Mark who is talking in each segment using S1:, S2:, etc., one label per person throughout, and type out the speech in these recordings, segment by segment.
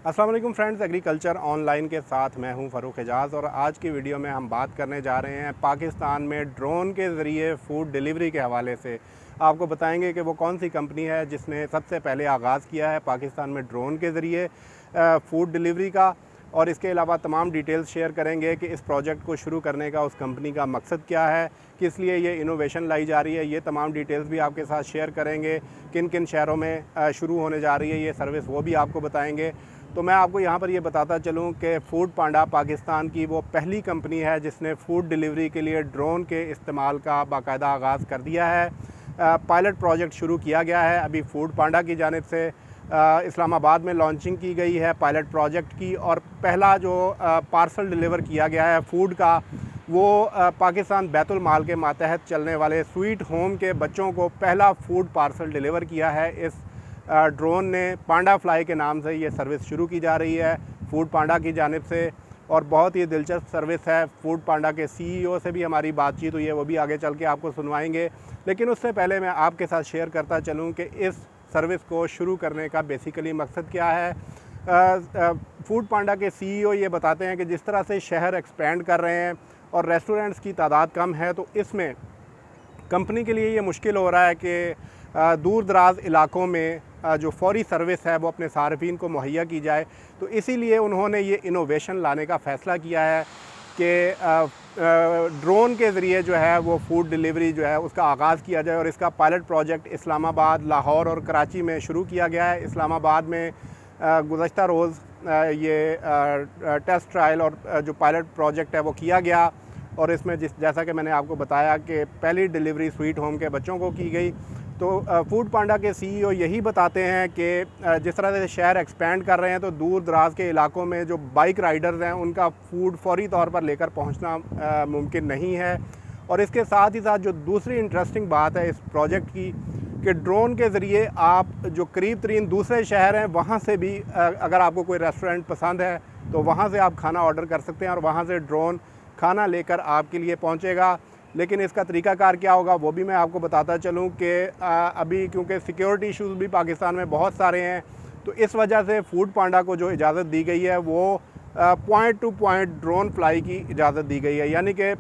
S1: अस्सलाम वालेकुम friends, agriculture online के साथ मैं हूं फ़रूक एजाज़। और आज की वीडियो में हम बात करने जा रहे हैं पाकिस्तान में ड्रोन के ज़रिए फ़ूड डिलीवरी के हवाले से। आपको बताएंगे कि वो कौन सी कंपनी है जिसने सबसे पहले आगाज़ किया है पाकिस्तान में ड्रोन के ज़रिए फ़ूड डिलीवरी का, और इसके अलावा तमाम डिटेल्स शेयर करेंगे कि इस प्रोजेक्ट को शुरू करने का उस कंपनी का मकसद क्या है, किस लिए ये इनोवेशन लाई जा रही है। ये तमाम डिटेल्स भी आपके साथ शेयर करेंगे। किन किन शहरों में शुरू होने जा रही है ये सर्विस, वो भी आपको बताएंगे। तो मैं आपको यहाँ पर ये बताता चलूँ कि फूड पांडा पाकिस्तान की वो पहली कंपनी है जिसने फ़ूड डिलीवरी के लिए ड्रोन के इस्तेमाल का बाकायदा आगाज़ कर दिया है। पायलट प्रोजेक्ट शुरू किया गया है अभी फूड पांडा की जानिब से। इस्लामाबाद में लॉन्चिंग की गई है पायलट प्रोजेक्ट की, और पहला जो पार्सल डिलीवर किया गया है फूड का, वो पाकिस्तान बैतुल माल के मातहत चलने वाले स्वीट होम के बच्चों को पहला फूड पार्सल डिलीवर किया है। इस ड्रोन ने पांडा फ्लाई के नाम से ये सर्विस शुरू की जा रही है फूड पांडा की जानिब से, और बहुत ही दिलचस्प सर्विस है। फूड पांडा के CEO से भी हमारी बातचीत हुई है, वो भी आगे चल के आपको सुनवाएंगे। लेकिन उससे पहले मैं आपके साथ शेयर करता चलूँ कि इस सर्विस को शुरू करने का बेसिकली मकसद क्या है। फूड पांडा के CEO ये बताते हैं कि जिस तरह से शहर एक्सपेंड कर रहे हैं और रेस्टोरेंट्स की तादाद कम है, तो इसमें कंपनी के लिए ये मुश्किल हो रहा है कि दूर दराज इलाकों में जो फौरी सर्विस है वो अपने सार्फिन को मुहैया की जाए। तो इसीलिए उन्होंने ये इनोवेशन लाने का फ़ैसला किया है कि ड्रोन के ज़रिए जो है वो फ़ूड डिलीवरी जो है उसका आगाज़ किया जाए। और इसका पायलट प्रोजेक्ट इस्लामाबाद, लाहौर और कराची में शुरू किया गया है। इस्लामाबाद में गुज़श्ता रोज़ ये टेस्ट ट्रायल और जो पायलट प्रोजेक्ट है वो किया गया, और इसमें जैसा कि मैंने आपको बताया कि पहली डिलीवरी स्वीट होम के बच्चों को की गई। तो फूड पांडा के CEO यही बताते हैं कि जिस तरह से शहर एक्सपेंड कर रहे हैं, तो दूर दराज के इलाकों में जो बाइक राइडर्स हैं उनका फूड फौरी तौर पर लेकर पहुंचना मुमकिन नहीं है। और इसके साथ ही साथ जो दूसरी इंटरेस्टिंग बात है इस प्रोजेक्ट की, कि ड्रोन के ज़रिए आप जो करीब तरीन दूसरे शहर हैं वहाँ से भी अगर आपको कोई रेस्टोरेंट पसंद है तो वहाँ से आप खाना ऑर्डर कर सकते हैं और वहाँ से ड्रोन खाना लेकर आपके लिए पहुँचेगा। लेकिन इसका तरीक़ाकार क्या होगा वो भी मैं आपको बताता चलूँ कि अभी क्योंकि सिक्योरिटी इश्यूज़ भी पाकिस्तान में बहुत सारे हैं, तो इस वजह से फूड पांडा को जो इजाज़त दी गई है वो point two point drone fly की इजाज़त दी गई है। यानी कि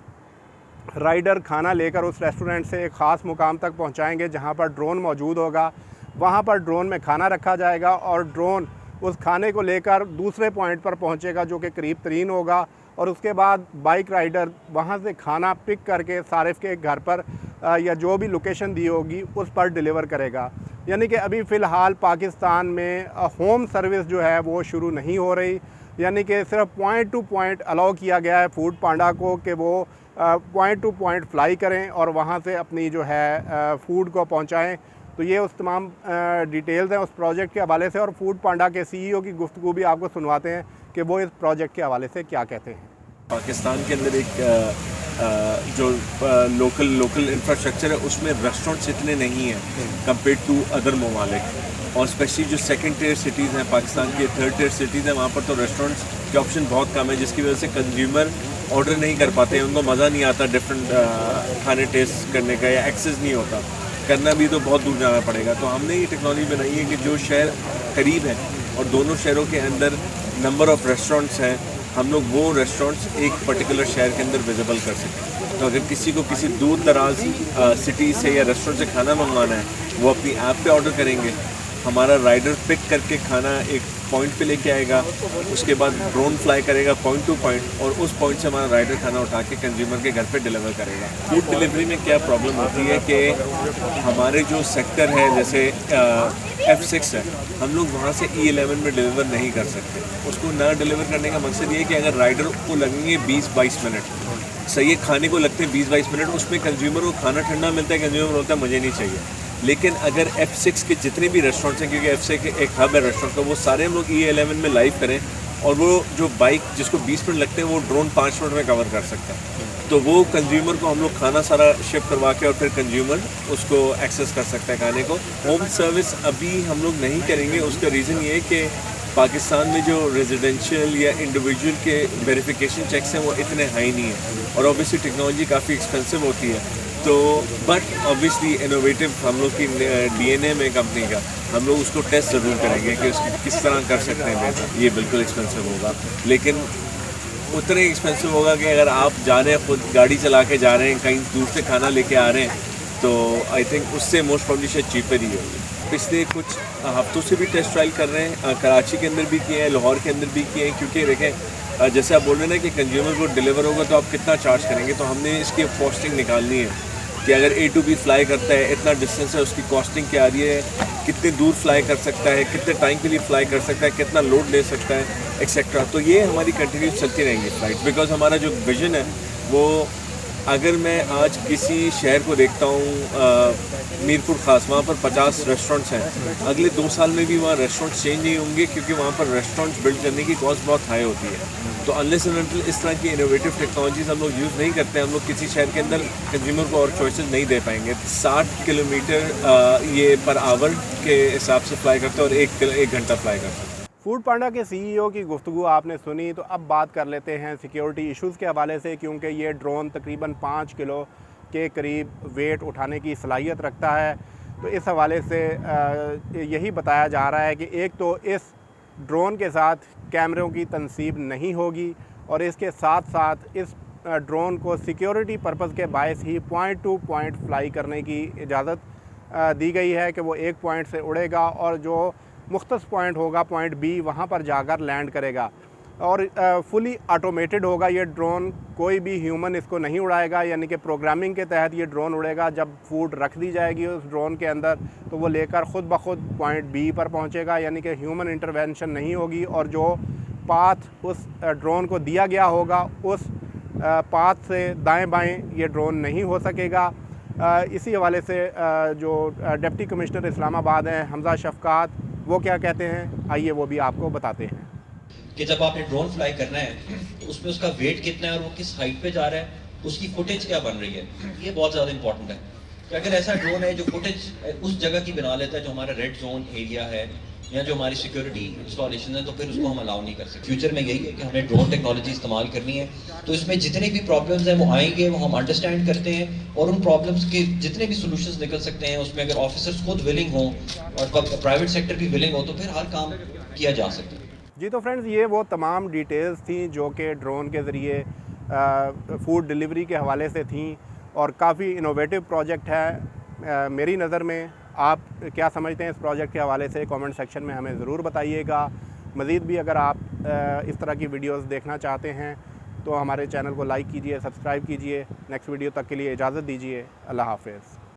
S1: राइडर खाना लेकर उस रेस्टोरेंट से एक ख़ास मुकाम तक पहुँचाएँगे जहाँ पर ड्रोन मौजूद होगा। वहाँ पर ड्रोन में खाना रखा जाएगा और ड्रोन उस खाने को लेकर दूसरे पॉइंट पर पहुँचेगा जो कि करीब तरीन होगा, और उसके बाद बाइक राइडर वहाँ से खाना पिक करके सारिफ के घर पर या जो भी लोकेशन दी होगी उस पर डिलीवर करेगा। यानी कि अभी फ़िलहाल पाकिस्तान में होम सर्विस जो है वो शुरू नहीं हो रही, यानी कि सिर्फ पॉइंट टू पॉइंट अलाउ किया गया है फूड पांडा को कि वो पॉइंट टू पॉइंट फ्लाई करें और वहाँ से अपनी जो है फूड को पहुँचाएँ। तो ये उस तमाम डिटेल्स हैं उस प्रोजेक्ट के हवाले से, और फूड पांडा के CEO की गुफ्तगू भी आपको सुनवाते हैं कि वो इस प्रोजेक्ट के हवाले से क्या कहते हैं।
S2: पाकिस्तान के अंदर एक जो लोकल इंफ्रास्ट्रक्चर है उसमें रेस्टोरेंट्स इतने नहीं हैं कंपेयर टू अदर ममालिक, और स्पेशली जो सेकंड टियर सिटीज़ हैं पाकिस्तान की, थर्ड टियर सिटीज़ हैं, वहाँ पर तो रेस्टोरेंट्स के ऑप्शन बहुत कम है, जिसकी वजह से कंज्यूमर ऑर्डर नहीं कर पाते हैं। उनको मज़ा नहीं आता डिफरेंट खाने टेस्ट करने का, या एक्सेस नहीं होता, करना भी तो बहुत दूर जाना पड़ेगा। तो हमने ये टेक्नोलॉजी बनाई है कि जो शहर करीब है और दोनों शहरों के अंदर नंबर ऑफ़ रेस्टोरेंट्स हैं, हम लोग वो रेस्टोरेंट्स एक पर्टिकुलर शहर के अंदर विजिबल कर सकें। तो अगर किसी को किसी दूर दराज सिटी से या रेस्टोरेंट से खाना मंगवाना है, वो अपनी ऐप पे ऑर्डर करेंगे, हमारा राइडर पिक करके खाना एक पॉइंट पे लेके आएगा, उसके बाद ड्रोन फ्लाई करेगा पॉइंट टू पॉइंट, और उस पॉइंट से हमारा राइडर खाना उठा के कंज्यूमर के घर पे डिलीवर करेगा। फूड डिलीवरी में क्या प्रॉब्लम होती है कि हमारे जो सेक्टर है जैसे F6 है, हम लोग वहाँ से E11 में डिलीवर नहीं कर सकते। उसको ना डिलीवर करने का मकसद ये है कि अगर राइडर को लगेंगे 20-22 मिनट, सही है, खाने को लगते हैं 20-22 मिनट, उसमें कंज्यूमर को खाना ठंडा मिलता है, कंज्यूमर बोलता है मुझे नहीं चाहिए। लेकिन अगर F6 के जितने भी रेस्टोरेंट्स हैं, क्योंकि F6 एक हब है रेस्टोरेंट का, वो सारे हम लोग E11 में लाइव करें, और वो जो बाइक जिसको 20 मिनट लगते हैं वो ड्रोन 5 मिनट में कवर कर सकता है। तो वो कंज्यूमर को हम लोग खाना सारा शिप करवा के और फिर कंज्यूमर उसको एक्सेस कर सकता है खाने को। होम सर्विस अभी हम लोग नहीं करेंगे, उसका रीज़न ये है कि पाकिस्तान में जो रेजिडेंशियल या इंडिविजुअल के वेरिफिकेशन चेक्स हैं वो इतने हाई नहीं हैं, और ऑब्वियसली टेक्नोलॉजी काफ़ी एक्सपेंसिव होती है। तो बट ऑब्वियसली इनोवेटिव हम लोग की DNA में कंपनी का हम लोग उसको टेस्ट ज़रूर करेंगे कि उसकी किस तरह कर सकते हैं बेहतर। ये बिल्कुल एक्सपेंसिव होगा, लेकिन उतना ही एक्सपेंसिव होगा कि अगर आप जा रहे हैं, खुद गाड़ी चला के जा रहे हैं, कहीं दूर से खाना लेके आ रहे हैं, तो आई थिंक उससे मोस्ट प्रॉब्ली शायद चीपर ही होगी। पिछले कुछ हफ्तों से भी टेस्ट ट्रायल कर रहे हैं, कराची के अंदर भी किए हैं, लाहौर के अंदर भी किए हैं, क्योंकि देखें जैसे आप बोल रहे हैं ना कि कंज्यूमर को डिलीवर होगा तो आप कितना चार्ज करेंगे, तो हमने इसकी कॉस्टिंग निकालनी है कि अगर A to B फ्लाई करता है, इतना डिस्टेंस है, उसकी कॉस्टिंग क्या आ रही है, कितने दूर फ्लाई कर सकता है, कितने टाइम के लिए फ्लाई कर सकता है, कितना लोड ले सकता है, एक्सेट्रा। तो ये हमारी कंटिन्यूस चलती रहेंगी फ्लाइट, बिकॉज हमारा जो विजन है वो, अगर मैं आज किसी शहर को देखता हूँ मीरपुर ख़ास, वहाँ पर 50 रेस्टोरेंट्स हैं, अगले 2 साल में भी वहाँ रेस्टोरेंट्स चेंज नहीं होंगे, क्योंकि वहाँ पर रेस्टोरेंट्स बिल्ड करने की कॉस्ट बहुत हाई होती है। तो अनलेस एंड अनटिल इस तरह की इनोवेटिव टेक्नोलॉजीज़ हम लोग यूज़ नहीं करते हैं, हम लोग किसी शहर के अंदर कंज्यूमर को और चॉइसेस नहीं दे पाएंगे। 60 किलोमीटर ये पर आवर के हिसाब से फ्लाई करते हैं और 1 घंटा फ्लाई करते हैं।
S1: फूड पांडा के CEO की गुफ्तगू आपने सुनी, तो अब बात कर लेते हैं सिक्योरिटी इश्यूज़ के हवाले से, क्योंकि ये ड्रोन तकरीबन 5 किलो के करीब वेट उठाने की सलाहियत रखता है। तो इस हवाले से यही बताया जा रहा है कि एक तो इस ड्रोन के साथ कैमरों की तनसीब नहीं होगी, और इसके साथ साथ इस ड्रोन को सिक्योरिटी पर्पज़ के बायस ही पॉइंट टू पॉइंट फ्लाई करने की इजाज़त दी गई है कि वो एक पॉइंट से उड़ेगा और जो मुख्तस पॉइंट होगा, पॉइंट B, वहाँ पर जाकर लैंड करेगा। और फुली ऑटोमेटेड होगा ये ड्रोन, कोई भी ह्यूमन इसको नहीं उड़ाएगा, यानी कि प्रोग्रामिंग के तहत ये ड्रोन उड़ेगा। जब फूड रख दी जाएगी उस ड्रोन के अंदर, तो वो लेकर ख़ुद ब खुद पॉइंट B पर पहुँचेगा, यानी कि ह्यूमन इंटरवेंशन नहीं होगी, और जो पाथ उस ड्रोन को दिया गया होगा उस पाथ से दाएँ बाएँ ये ड्रोन नहीं हो सकेगा। इसी हवाले से जो डिप्टी कमिश्नर इस्लामाबाद हैं, हमजा शफकात, वो क्या कहते हैं, आइए वो भी आपको बताते हैं।
S3: कि जब आपने ड्रोन फ्लाई करना है तो उसमें उसका वेट कितना है और वो किस हाइट पे जा रहा है, उसकी फुटेज क्या बन रही है, ये बहुत ज़्यादा इंपॉर्टेंट है। कि अगर ऐसा ड्रोन है जो फुटेज उस जगह की बना लेता है जो हमारा रेड जोन एरिया है या जो हमारी सिक्योरिटी इंस्टॉलेशन है, तो फिर उसको हम अलाउ नहीं कर सकते। फ्यूचर में यही है कि हमें ड्रोन टेक्नोलॉजी इस्तेमाल करनी है, तो इसमें जितने भी प्रॉब्लम्स हैं वो आएंगे, वो हम अंडरस्टैंड करते हैं, और उन प्रॉब्लम्स के जितने भी सोल्यूशंस निकल सकते हैं उसमें अगर ऑफिसर्स खुद विलिंग हो और प्राइवेट सेक्टर भी विलिंग हो तो फिर हर काम किया जा सकता है।
S1: जी, तो फ्रेंड्स, ये वो तमाम डिटेल्स थी जो कि ड्रोन के ज़रिए फ़ूड डिलीवरी के हवाले से थी, और काफ़ी इनोवेटिव प्रोजेक्ट है मेरी नज़र में। आप क्या समझते हैं इस प्रोजेक्ट के हवाले से, कमेंट सेक्शन में हमें ज़रूर बताइएगा। मज़ीद भी अगर आप इस तरह की वीडियोस देखना चाहते हैं तो हमारे चैनल को लाइक कीजिए, सब्सक्राइब कीजिए। नेक्स्ट वीडियो तक के लिए इजाज़त दीजिए। अल्लाह हाफ़िज़।